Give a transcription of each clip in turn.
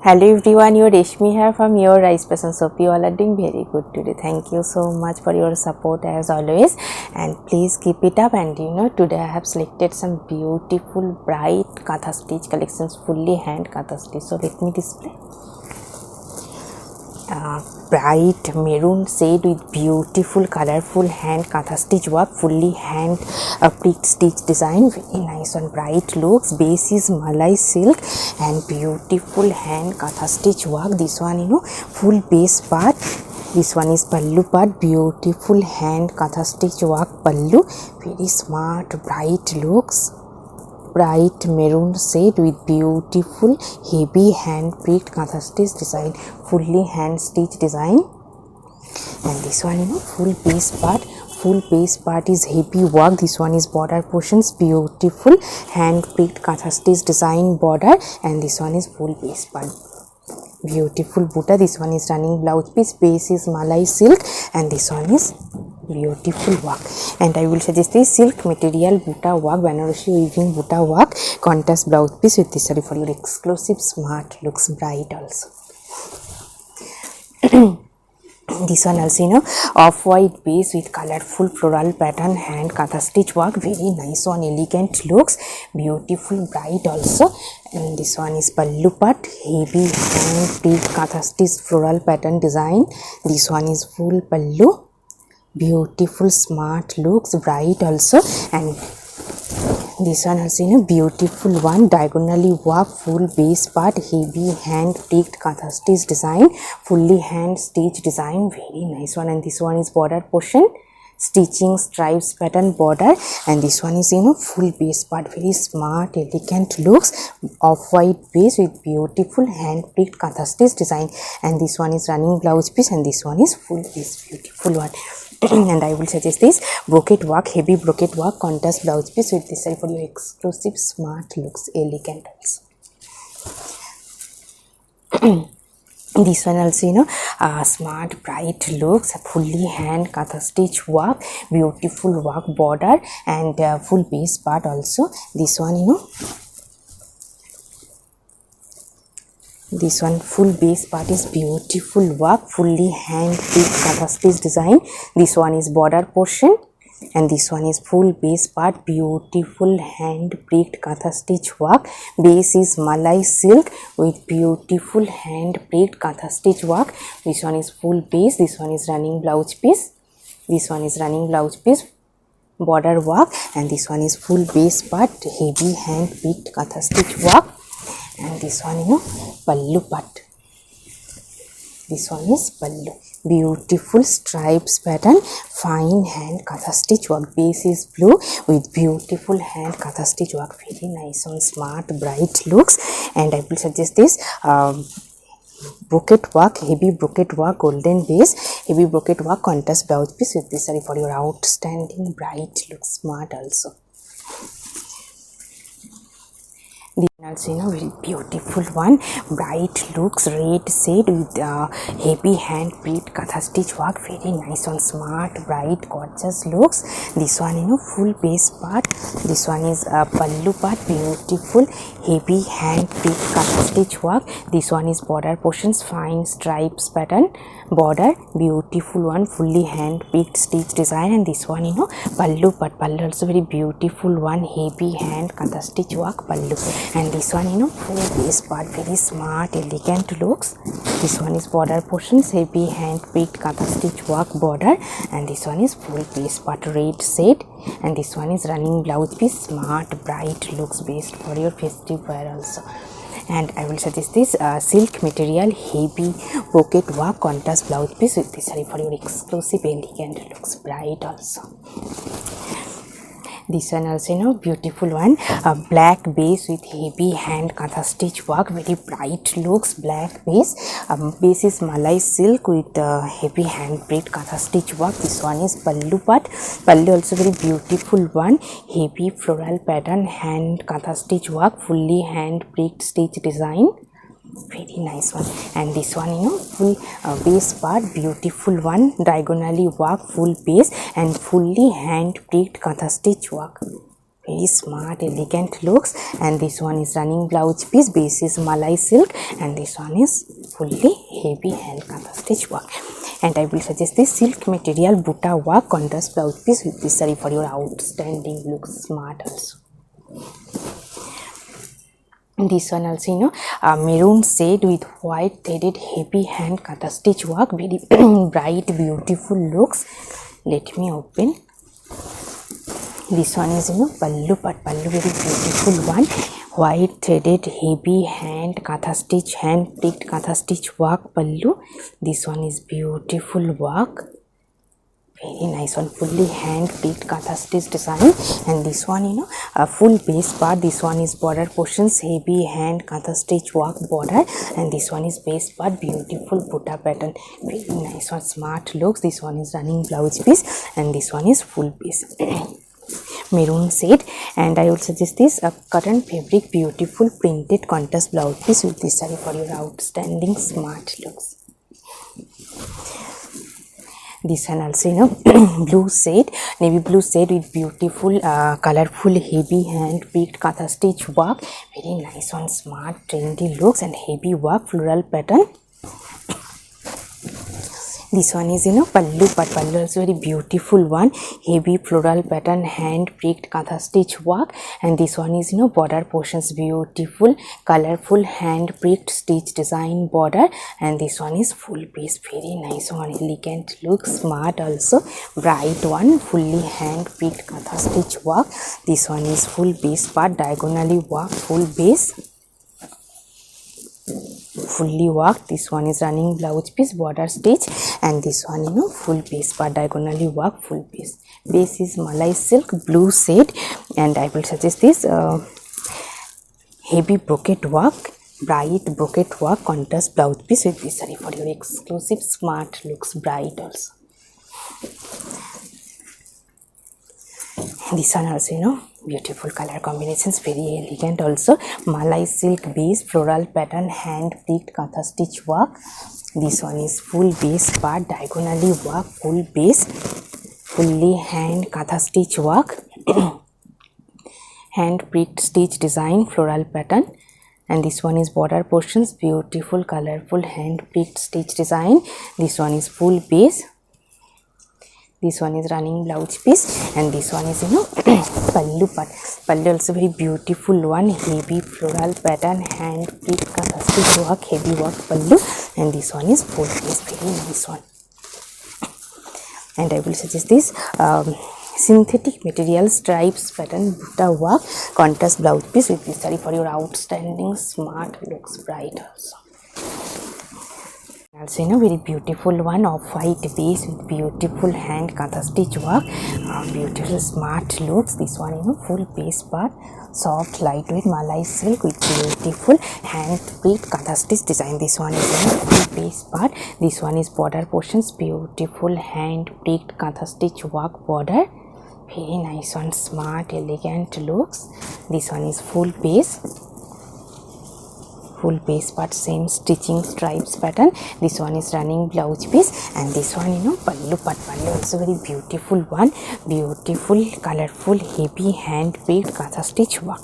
Hello everyone, your Reshmi here from your Rice Passion Soap. You all are doing very good today. Thank you so much for your support as always, and please keep it up. And today I have selected some beautiful bright Katha stitch collections, fully hand Katha stitch. So let me display. Bright maroon shade with beautiful colorful hand Katha stitch work, fully hand pricked stitch design, very nice one, bright looks. Base is Malai silk and beautiful hand Katha stitch work. This one full base part. This one is pallu part, beautiful hand Katha stitch work pallu, very smart bright looks. Bright maroon shade with beautiful heavy hand pricked Katha stitch design, fully hand stitch design. And this one full base part. Full base part is heavy work. This one is border portions, beautiful hand pricked Katha stitch design border, and this one is full base part. Beautiful buta. This one is running blouse piece. Base is Malai silk, and this one is beautiful work. And I will suggest this silk material buta work, Banarasi weaving buta work, contrast blouse piece with this saree for your exclusive smart looks, bright also. This one also off-white base with colorful floral pattern hand Katha stitch work, very nice one, elegant looks, beautiful bright also. And this one is pallu part, heavy hand pricked Katha stitch floral pattern design. This one is full pallu, beautiful smart looks, bright also. And this one also beautiful one, diagonally work, full base part, heavy hand pricked Katha stitch design, fully hand stitch design, very nice one. And this one is border portion, stitching stripes pattern border, and this one is full base part, very smart elegant looks, off-white base with beautiful hand pricked Katha stitch design. And this one is running blouse piece, and this one is full base, beautiful one. And I will suggest this brocade work, heavy brocade work, contrast blouse piece with this saree for your exclusive smart looks, elegant also. This one also smart bright looks, fully hand Katha stitch work, beautiful work border, and full base part also. This one this one full base part is beautiful work, fully hand pricked Katha stitch design. This one is border portion, and this one is full base part, beautiful hand pricked Katha stitch work. Base is Malai silk with beautiful hand pricked Katha stitch work. This one is full base. This one is running blouse piece. This one is running blouse piece, border work, and this one is full base part, heavy hand pricked Katha stitch work. And this one pallu part. This one is pallu, beautiful stripes pattern, fine hand Katha stitch work. Base is blue with beautiful hand Katha stitch work, very nice one, smart bright looks. And I will suggest this brocade work, heavy brocade work, golden base, heavy brocade work, contrast blouse piece with this saree for your outstanding bright looks, smart also. This also very beautiful one, bright looks, red shade with heavy hand pricked Katha stitch work, very nice one, smart bright gorgeous looks. This one full base part. This one is pallu part, beautiful heavy hand pricked Katha stitch work. This one is border portions, fine stripes pattern border, beautiful one, fully hand pricked stitch design. And this one pallu part, pallu also very beautiful one, heavy hand Katha stitch work pallu. And this one full base part, very smart elegant looks. This one is border portions, heavy hand pricked Katha stitch work border, and this one is full base part, red shade. And this one is running blouse piece, smart bright looks, best for your festive wear also. And I will suggest this silk material, heavy brocade work, contrast blouse piece with this saree for your exclusive elegant looks, bright also. This one also beautiful one, black base with heavy hand Katha stitch work, very bright looks, black base. Base is Malai silk with heavy hand pricked Katha stitch work. This one is pallu part, pallu also very beautiful one, heavy floral pattern hand Katha stitch work, fully hand pricked stitch design, very nice one. And this one full base part, beautiful one, diagonally work, full base, and fully hand pricked Katha stitch work, very smart elegant looks. And this one is running blouse piece, base is malai silk, and this one is fully heavy hand kantha stitch work. And I will suggest this silk material buta work contrast blouse piece with this saree for your outstanding looks, smart also. This one also, maroon shade with white threaded heavy hand kantha stitch work, very bright beautiful looks. Let me open. This one is pallu, but pallu very beautiful one, white threaded heavy hand kantha stitch, hand picked kantha stitch work pallu. This one is beautiful work, very nice one, fully hand picked kantha stitch design. And this one, a full base part. This one is border portions, heavy hand kantha stitch work border, and this one is base part, beautiful buta pattern, very nice one, smart looks. This one is running blouse piece, and this one is full base. Maroon shade. And I will suggest this cotton fabric beautiful printed contrast blouse piece with this saree for your outstanding smart looks. This one also, blue shade, navy blue shade with beautiful colorful heavy hand picked kantha stitch work, very nice one, smart trendy looks and heavy work, floral pattern. This one is pallu, but pallu also very beautiful one, heavy floral pattern, hand picked kantha stitch work. And this one is border portions, beautiful colorful hand picked stitch design border. And this one is full piece, very nice one, elegant look, smart also, bright one, fully hand picked kantha stitch work. This one is full base part, diagonally work, full base, fully worked. This one is running blouse piece, border stitch, and this one full base part, diagonally work, full base. Base is malai silk blue shade. And I will suggest this heavy brocade work, bright brocade work contrast blouse piece with this saree for your exclusive smart looks, bright also. This one also beautiful color combinations, very elegant also, malai silk base, floral pattern, hand picked kantha stitch work. This one is full base part, diagonally work, full base, fully hand kantha stitch work, hand picked stitch design, floral pattern. And this one is border portions, beautiful colorful hand picked stitch design. This one is full base. This one is running blouse piece, and this one is pallu part. Pallu also very beautiful one, heavy floral pattern, hand picked kantha stitch work, heavy work pallu. And this one is full piece, very nice one. And I will suggest this synthetic material stripes pattern buta work contrast blouse piece with this saree for your outstanding smart looks, bright also. Also very beautiful one, of white base with beautiful hand kantha stitch work, beautiful smart looks. This one full base part, soft lightweight malai silk with beautiful hand picked kantha stitch design. This one is full base part. This one is border portions, beautiful hand picked kantha stitch work border, very nice one, smart elegant looks. This one is full base, full base part, same stitching stripes pattern. This one is running blouse piece, and this one pallu part. Pallu also very beautiful one, beautiful colorful heavy hand picked kantha stitch work.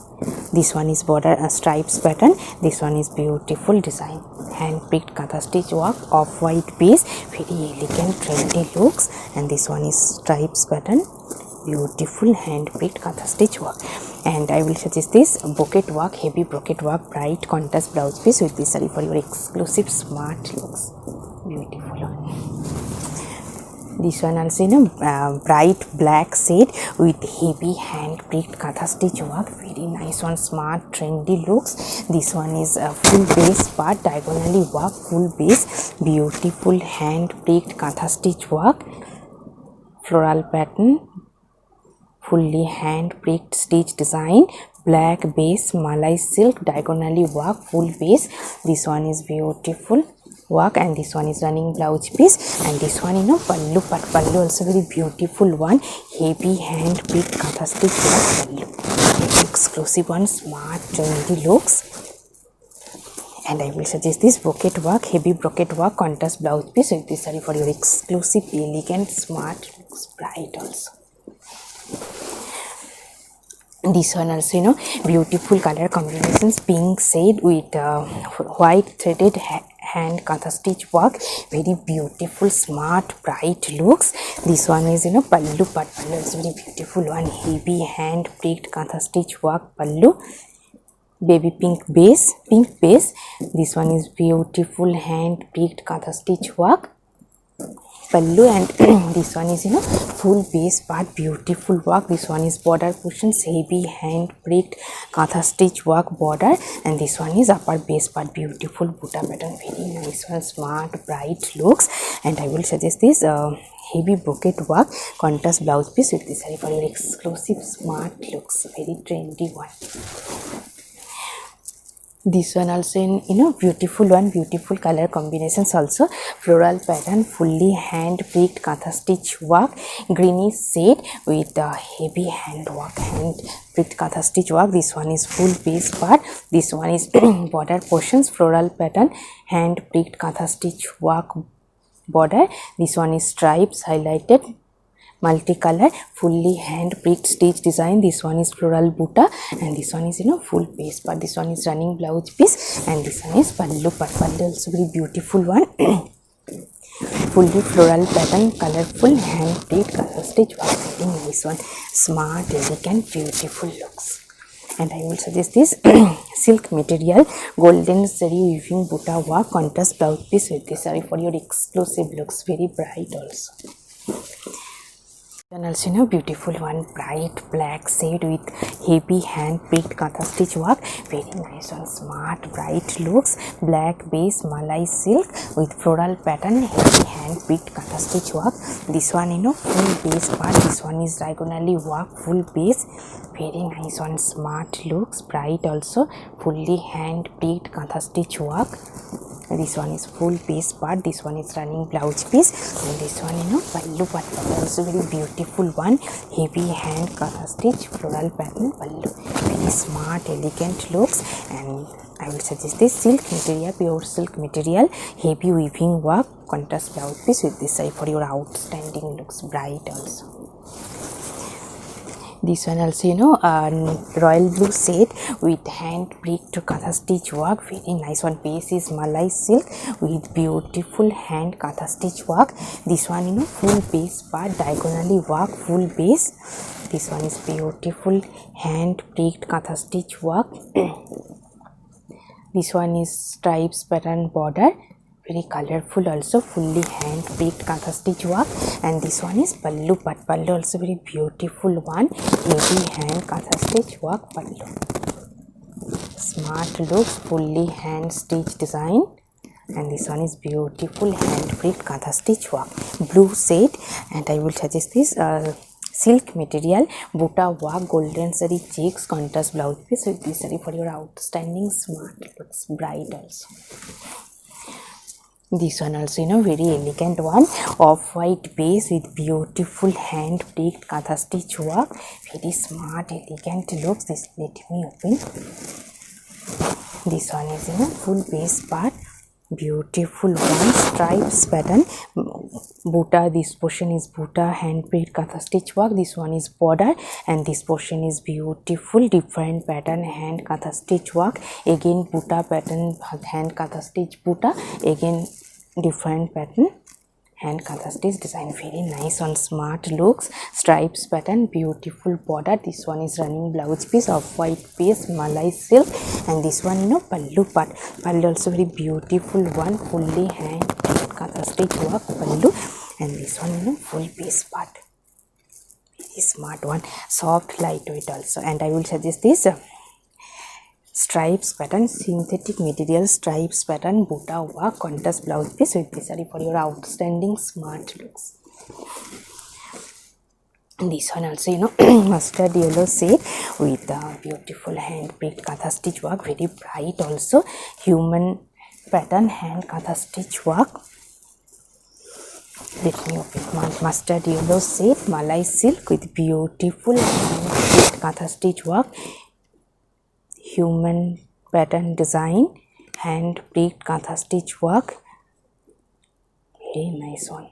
This one is border stripes pattern. This one is beautiful design, hand picked kantha stitch work, off white base, very elegant trendy looks. And this one is stripes pattern, beautiful hand picked kantha stitch work. And I will suggest this brocade work, heavy brocade work, bright contrast blouse piece with this saree for your exclusive smart looks, beautiful one. This one also bright black shade with heavy hand picked kantha stitch work, very nice one, smart trendy looks. This one is a full base part, diagonally work, full base, beautiful hand picked kantha stitch work, floral pattern, fully hand picked stitch design, black base malai silk, diagonally work, full base. This one is beautiful work, and this one is running blouse piece. And this one pallu part. Pallu also very beautiful one, heavy hand picked kantha stitch work pallu, exclusive one, smart trendy looks. And I will suggest this brocade work, heavy brocade work contrast blouse piece with this saree for your exclusive elegant smart looks, bright also. This one also, beautiful color combinations, pink shade with white threaded hand kantha stitch work, very beautiful, smart, bright looks. This one is, pallu part, pallu is very beautiful one, heavy hand pricked kantha stitch work pallu, baby pink base. This one is beautiful hand pricked kantha stitch work pallu, and this one is full base part, beautiful work. This one is border portions, heavy hand pricked kantha stitch work border, and this one is upper base part, beautiful butta pattern, very nice one, smart, bright looks. And I will suggest this heavy brocade work contrast blouse piece with this saree for your exclusive smart looks, very trendy one. This one also in beautiful one, beautiful color combinations, also floral pattern, fully hand pricked kantha stitch work, greenish shade with heavy hand work, hand pricked kantha stitch work. This one is full base part, this one is border portions, floral pattern, hand pricked kantha stitch work border. This one is stripes highlighted, multicolor, fully hand pricked stitch design. This one is floral butta, and this one is full base part. This one is running blouse piece, and this one is pallu part. Pallu also very beautiful one. Fully floral pattern, colorful hand pricked color stitch work, very nice one, smart, elegant, beautiful looks. And I will suggest this silk material, golden zari weaving butta work, contrast blouse piece with this saree for your exclusive looks, very bright also. And also beautiful one, bright black shade with heavy hand pricked kantha stitch work, very nice one, smart, bright looks. Black base malai silk with floral pattern, heavy hand pricked kantha stitch work. This one full base part, this one is diagonally work, full base, very nice one, smart looks, bright also, fully hand pricked kantha stitch work. This one is full base part, this one is running blouse piece, and this one pallu part, also very beautiful one, heavy hand kantha stitch floral pattern pallu, very smart, elegant looks. And I will suggest this silk material, pure silk material, heavy weaving work, contrast blouse piece with this side for your outstanding looks, bright also. This one also royal blue shade with hand pricked kantha stitch work, very nice one. Base is malai silk with beautiful hand kantha stitch work. This one full base part, diagonally work, full base. This one is beautiful hand pricked kantha stitch work. This one is stripes pattern border, very colorful also, fully hand pricked kantha stitch work. And this one is pallu part, pallu also very beautiful one, heavy hand kantha stitch work pallu, smart looks, fully hand stitch design. And this one is beautiful hand pricked kantha stitch work, blue shade. And I will suggest this silk material, butta work, golden zari checks, contrast blouse piece with this saree for your outstanding smart looks, bright also. This one also very elegant one, off-white base with beautiful hand pricked kantha stitch work, very smart, elegant looks. This, let me open. This one is full base part, beautiful one, stripes pattern, butta. This portion is butta, hand pricked kantha stitch work. This one is border, and this portion is beautiful different pattern, hand kantha stitch work, again butta pattern, hand kantha stitch butta, again different pattern, hand kantha stitch design, very nice on, smart looks. Stripes pattern, beautiful border. This one is running blouse piece of white base malai silk, and this one pallu part, pallu also very beautiful one, fully hand kantha stitch work pallu. And this one full base part, very smart one, soft lightweight also. And I will suggest this stripes pattern, synthetic material stripes pattern, butta work, contrast blouse piece with this saree for your outstanding smart looks. This one also mustard yellow shade with beautiful hand pricked kantha stitch work, very bright also, human pattern, hand kantha stitch work. Let me open. Mustard yellow shade, malai silk with beautiful hand pricked kantha stitch work, human pattern design, hand pricked kantha stitch work, very nice one.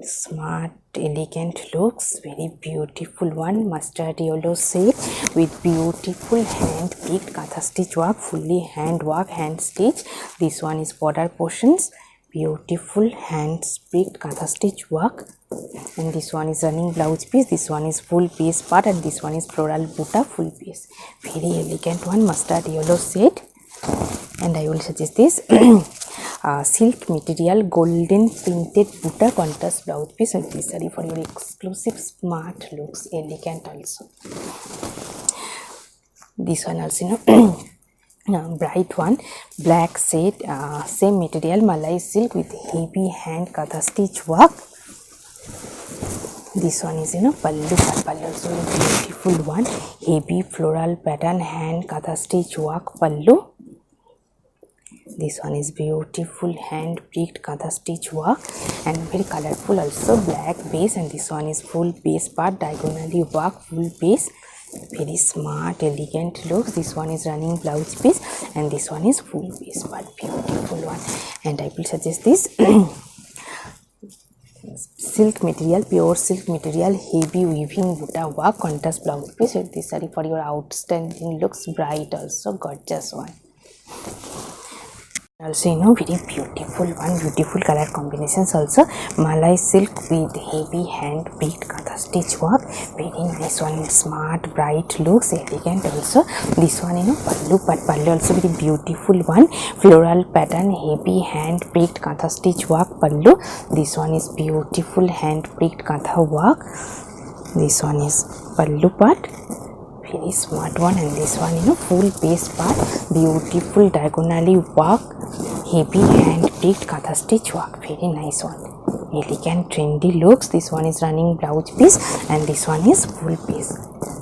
smart elegant looks, very beautiful one, mustard yellow shade with beautiful hand picked katha stitch work, fully hand work, hand stitch. This one is border portions, beautiful hand picked katha stitch work, and this one is running blouse piece. This one is full piece part, and this one is floral butta full piece. Very elegant one, mustard yellow shade. And I will suggest this silk material golden printed butta contrast blouse piece with this saree for your exclusive smart looks, elegant also. This one also, bright one, black shade, same material, malai silk with heavy hand katha stitch work. This one is pallu also beautiful one, heavy floral pattern hand katha stitch work pallu. This one is beautiful hand picked katha stitch work and very colorful also, black base, and this one is full base part, diagonally work, full base, very smart elegant looks. This one is running blouse piece, and this one is full base part, beautiful one. And I will suggest this silk material, pure silk material, heavy weaving butta work, contrast blouse piece with this saree for your outstanding looks, bright also, gorgeous one. Also very beautiful one, beautiful color combinations also, malai silk with heavy hand picked katha stitch work, very nice one, smart bright looks, elegant also. This one pallu, but pallu also very beautiful one, floral pattern, heavy hand picked katha stitch work pallu. This one is beautiful hand picked katha work. This one is pallu part, very smart one. And this one full base part, beautiful diagonally work, heavy hand picked katha stitch work, very nice one, elegant trendy looks. This one is running blouse piece, and this one is full piece,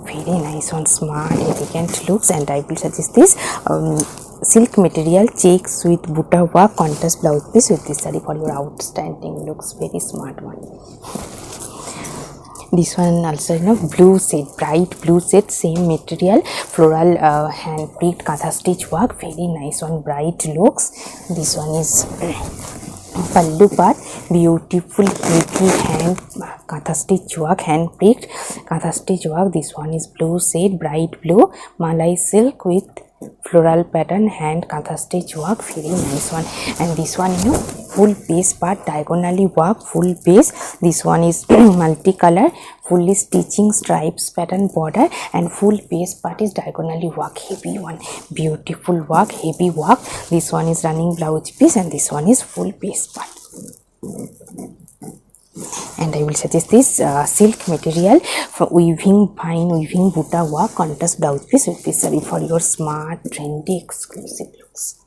very nice one, smart elegant looks. And I will suggest this silk material checks with butta work, contrast blouse piece with this saree for your outstanding looks, very smart one. This one also blue shade, bright blue shade, same material, floral hand picked katha stitch work, very nice one, bright looks. This one is pallu part, beautiful heavy hand katha stitch work, hand picked katha stitch work. This one is blue shade, bright blue, malai silk with floral pattern, hand katha stitch work, very nice one. And this one full base part, diagonally work, full base. This one is multicolor, fully stitching stripes pattern border, and full base part is diagonally work, heavy one, beautiful work, heavy work. This one is running blouse piece, and this one is full base part. And I will suggest this silk material for weaving, fine weaving butta work, contrast blouse piece with this saree for your smart trendy exclusive looks.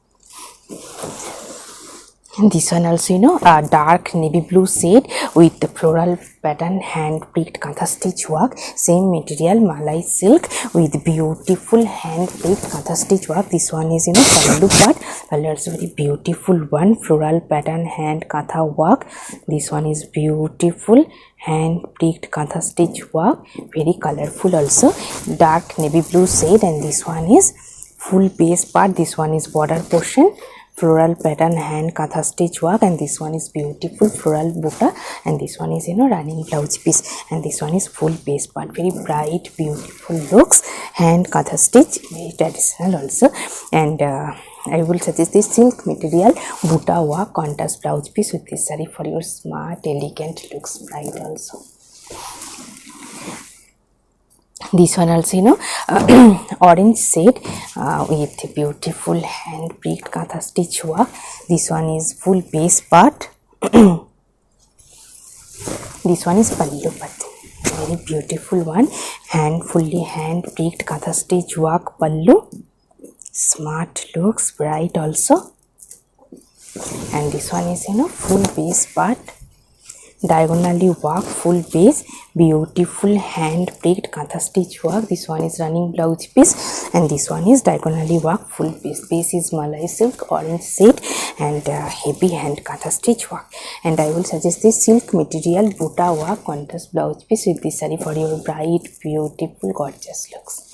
And this one also a dark navy blue shade with the floral pattern, hand picked katha stitch work, same material, malai silk with beautiful hand picked katha stitch work. This one is pallu part, pallu also very beautiful one, floral pattern, hand katha work. This one is beautiful hand picked katha stitch work, very colorful also, dark navy blue shade. And this one is full base part, this one is border portion, floral pattern, hand katha stitch work, and this one is beautiful floral butta, and this one is running blouse piece, and this one is full base part, very bright beautiful looks, hand katha stitch, very traditional also. And I will suggest this silk material butta work, contrast blouse piece with this saree for your smart elegant looks, bright also. This one also orange shade with beautiful hand picked katha stitch work. This one is full base part. This one is pallu part, very beautiful one, fully hand picked katha stitch work pallu, smart looks, bright also. And this one is full base part, diagonally work, full base, beautiful hand picked katha stitch work. This one is running blouse piece, and this one is diagonally work, full base. Base is malai silk, orange shade, and heavy hand katha stitch work. And I will suggest this silk material butta work, contrast blouse piece with this saree for your bright beautiful gorgeous looks.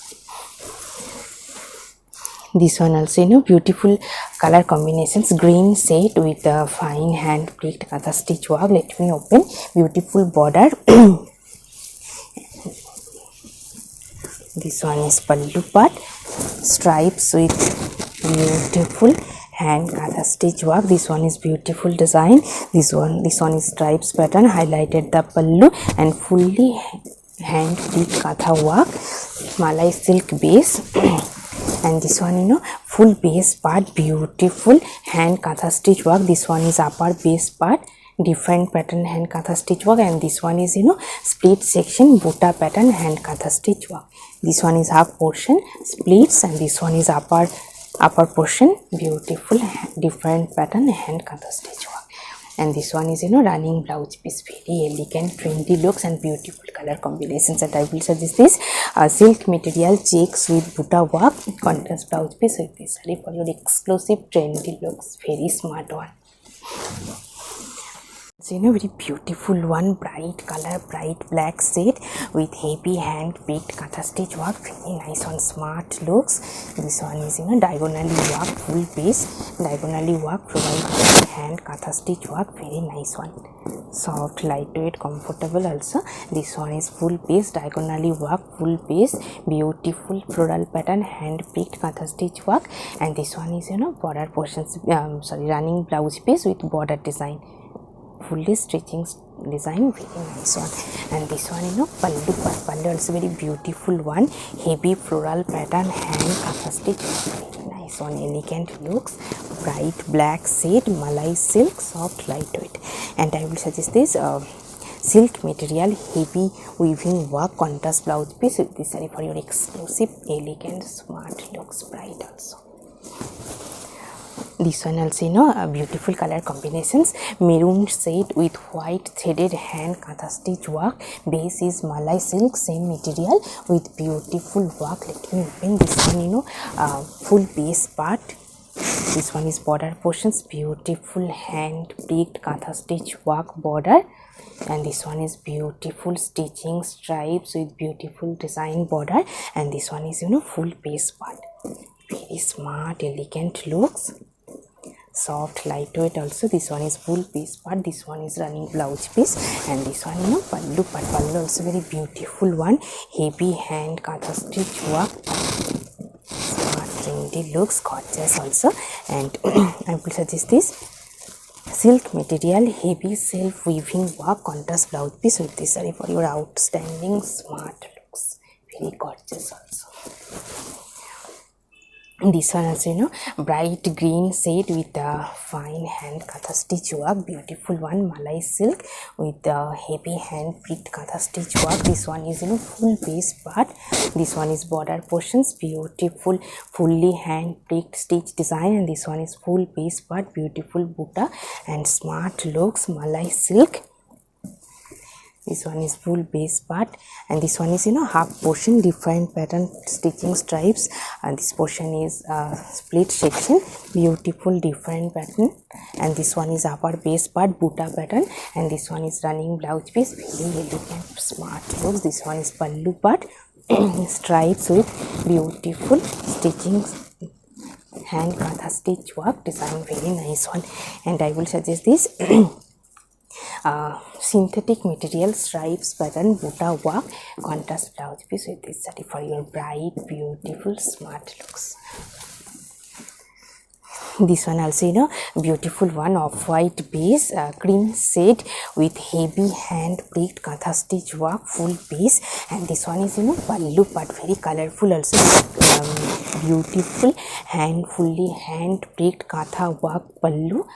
This one also, beautiful color combinations, green shade with a fine hand pleat katha stitch work. Let me open. Beautiful border. This one is pallu part, stripes with beautiful hand katha stitch work. This one is beautiful design. This one is stripes pattern, highlighted the pallu and fully hand pleat katha work, malai silk base. And this one, full base part, beautiful hand katha stitch work. This one is upper base part, different pattern hand katha stitch work, and this one is split section buta pattern hand katha stitch work. This one is half portion splits, and this one is upper portion, beautiful different pattern hand katha stitch work. And this one is running blouse piece, very elegant trendy looks and beautiful color combinations. And I will suggest this silk material checks with buta work contrast blouse piece with this saree for your exclusive trendy looks. Very smart one. So very beautiful one, bright color, bright black shade with heavy hand picked katha stitch work, very nice one, smart looks. This one is diagonally work, full base, diagonally work, provided hand katha stitch work, very nice one, soft, lightweight, comfortable also. This one is full base, diagonally work, full base, beautiful floral pattern hand picked katha stitch work. And this one is border portions, running blouse piece with border design, fully stitching design, very nice one. And this one pallu also very beautiful one, heavy floral pattern hand katha stitch, very nice one, elegant looks, bright black shade, malai silk, soft, lightweight. And I will suggest this silk material heavy weaving work contrast blouse piece with this saree for your exclusive elegant smart looks, bright also. This one also beautiful color combinations, maroon shade with white threaded hand katha stitch work, base is malai silk, same material with beautiful work. Let me open. This one full base part. This one is border portions, beautiful hand picked katha stitch work border. And this one is beautiful stitching stripes with beautiful design border. And this one is full base part, very smart elegant looks, soft, lightweight also. This one is full piece part, this one is running blouse piece. And this one pallu part, pallu also very beautiful one, heavy hand katha stitch work, smart trendy looks, gorgeous also. And I will suggest this silk material heavy self weaving work contrast blouse piece with this saree for your outstanding smart looks, very gorgeous also. This one also bright green shade with a fine hand katha stitch work, beautiful one, malai silk with a heavy hand picked katha stitch work. This one is full base part, this one is border portions, beautiful fully hand picked stitch design. And this one is full base part, beautiful buta and smart looks, malai silk. This one is full base part, and this one is half portion, different pattern stitching stripes, and this portion is split section, beautiful different pattern. And this one is upper base part, buta pattern, and this one is running blouse piece, very elegant smart looks. This one is pallu part, stripes with beautiful stitching hand katha stitch work design, very nice one. And I will suggest this synthetic material stripes pattern buta work contrast blouse piece with this saree for your bright beautiful smart looks. This one also beautiful one, off white base, cream shade with heavy hand picked katha stitch work, full base. And this one is pallu part, very colorful also, beautiful fully hand picked katha work pallu.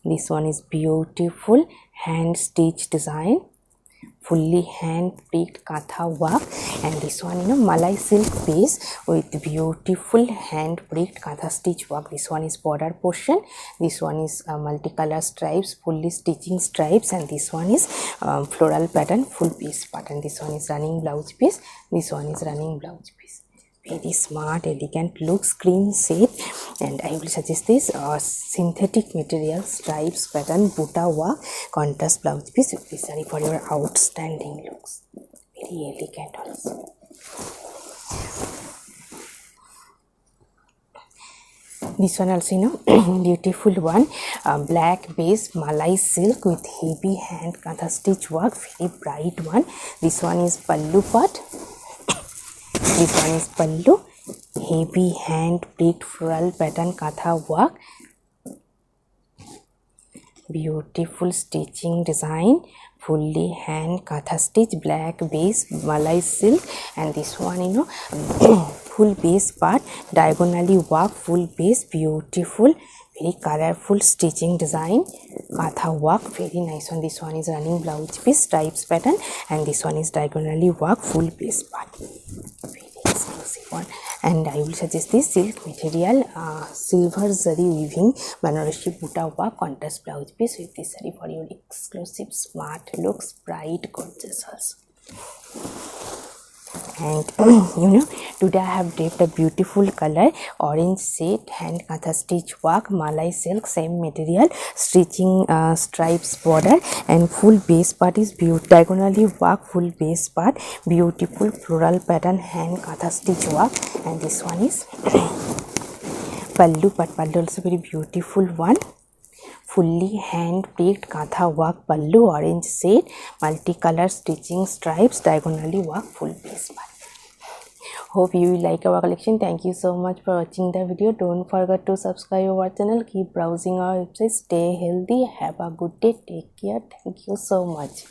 This one is beautiful hand stitch design, fully hand picked katha work. And this one malai silk base with beautiful hand picked katha stitch work. This one is border portion, this one is multicolor stripes, fully stitching stripes. And this one is floral pattern, full piece pattern. This one is running blouse piece, this one is running blouse piece, very smart elegant looks, cream shade. And I will suggest this synthetic material stripes pattern buta work contrast blouse piece with this saree for your outstanding looks, very elegant also. This one also, beautiful one, black base Malai silk with heavy hand kantha stitch work, very bright one. This one is pallu part. This one is pallu, heavy hand pleat floral pattern kantha work, beautiful stitching design, fully hand kantha stitch, black base Malai silk. And this one, full base part, diagonally work, full base, beautiful, very colorful stitching design, kantha work, very nice one. This one is running blouse piece, stripes pattern, and this one is diagonally work, full base part, very exclusive one. And I will suggest this silk material, silver zari weaving Banarasi Buta work, contrast blouse piece with this saree for your exclusive smart looks, bright, gorgeous also. And today I have draped a beautiful color, orange shade, hand kantha stitch work, Malai silk, same material, stitching stripes border, and full base part is diagonally work, full base part, beautiful floral pattern, hand kantha stitch work. And this one is pallu part, pallu also very beautiful one, fully hand pleat kantha work pallu, orange shade, multicolor stitching stripes, diagonally work, full base part. Hope you will like our collection. Thank you so much for watching the video. Don't forget to subscribe our channel. Keep browsing our website. Stay healthy. Have a good day. Take care. Thank you so much.